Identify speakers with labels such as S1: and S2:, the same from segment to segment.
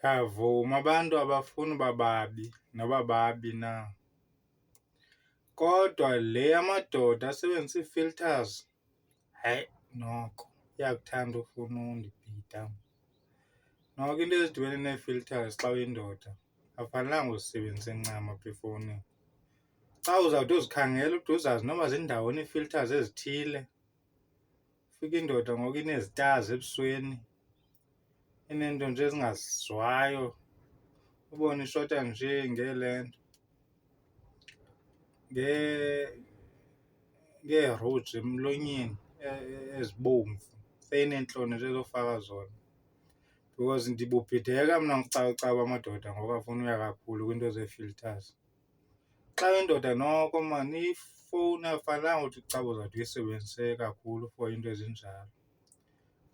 S1: Ngiyavuma abantu abafuni bababi noba babi na, kodwa le yamadoda asebenzisa ii-filters, hayi noko iyakuthanda ufuna undibhida. Noko into ezidibene nee-filters xa uyindoda akufanelanga uzisebenzise ncam apha efowunini. Xa uzawuthi uzikhangela ude uzazi noba zindawoni ii-filters ezithile. Ufike indoda ngoku inezi-stars ebusweni, ineento nje ezingazizwayo, ubone ishota nje ngele nto, ngee-rouge emlonyeni ezibomvu, seyineentloni nje zofaka zona. Because ndibubhideka mna kucakucaku amadoda ngoku afuna uya kakhulu kwiinto zee-filters. Xa uyindoda noko maan ifowuni akufanelanga uthi caba uzawuthi uyisebenzise kakhulu for iinto ezinjalo.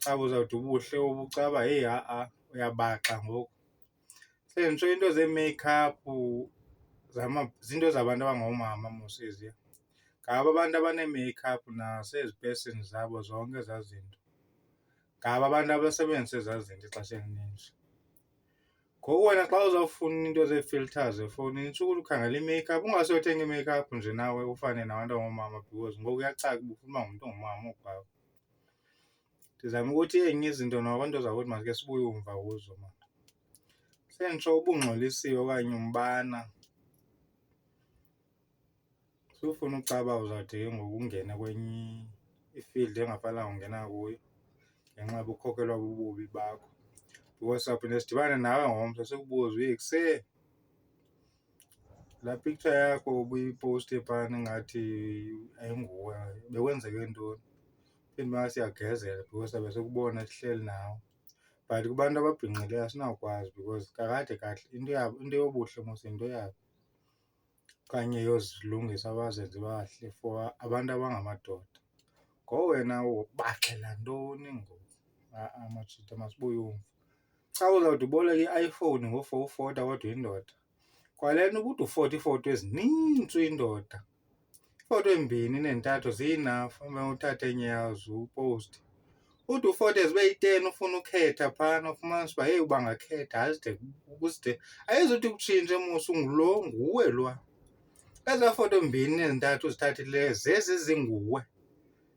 S1: Caba uzawuthi ubuhle ubucaba heyi ha-a uyabaxa ngoku. Senditsho iinto zee-makeup zinto zabantu abangoomama mos eziya. Ngabo abantu abanee-makeup nasezipesini zabo zonke ezaa zinto. Ngabo abantu abasebenzisa ezaa zinto ixesha elininzi. Ngoku wena xa uzawufuna into zee-filters efowunini itsho ukuthi ukhangela i-makeup, ungasuke uyothenga i-makeup nje nawe ufane nabantu abangoomama because ngoku kuyacaca uba ufuna uba ngumntu ongumama ngokwakho. Ndizama ukuthi enye izinto noko into zakuthi masike sibuye umva kuzo maan. Senditsho uba ungxolisiwe okanye umbana, sufuna ucaba uzawude ke ngoku ungene kwenye i-field engafanelanga ungena kuyo ngenxa yoba ukhokelwa bububi bakho. Because sawuphinde sidibane nawe ngomso sikubuze uyekise laa picture yakho ubuyipowuste phana ingathi ayinguwe, bekwenzeke ntoni. Phinde bathi siyagezela because sabe sikubona sihleli nawe. But kubantu ababhinqileyo asinawukwazi because kakade kahle into yobuhle mos yinto yabo okanye yozilungisa bazenze bahle for abantu abangamadoda. Ngoku wena ubaxela ntoni ngoku? Ha-a majita masibuye umva. Xa uzawude uboleke i-iPhone ngoku for ufota kodwa uyindoda, kwale nto ubude ufote iifoto ezinintsi uyindoda. Iifoto embini nentathu ziyi-enough uthathe enye yazo upowuste. Ude ufote zibe yi-10 ufuna ukhetha phana ufumanise uba heyi uba ngakhetha uzide ayizuthi ikutshintshe mos ungulo, nguwe lwa. Ezaa foto mbini nezintathu uzithathileyo zezi zinguwe.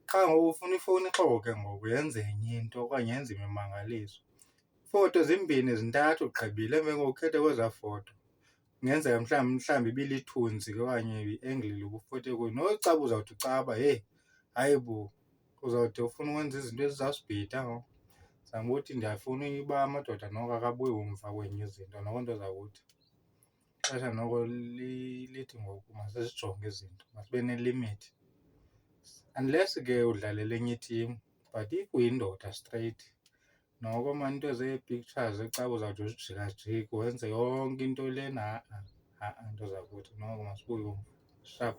S1: Qha ngoku ufuna ifowuni ixoke ngoku yenze enye into okanye yenze imimangaliso. Iifoto zimbini zintathu ugqibile emveni koku ukhethe kwezaa foto. Kungenzeka mhlawumbi ibilithunzi ke okanye i-angle le ubufote kuyo. Nokuba caba uzawuthi ucaba heyi hayi bo, uzawude ufune ukwenza izinto ezizawusibhida ngoku. Zama ukuthi ndiyafuna uba amadoda noko akabuyi umva kwenye izinto noko nto zakuthi. Ixesha noko lithi ngoku masisijonge izinto, masibe nelimithi. Unless ke udlalela enye itimu but if uyindoda straight, noko maan into zee-pictures ecaba uzawuthi uzijikajika wenze yonke into lena ha-a, ha-a nto zakuthi noko masibuye umva, sharp.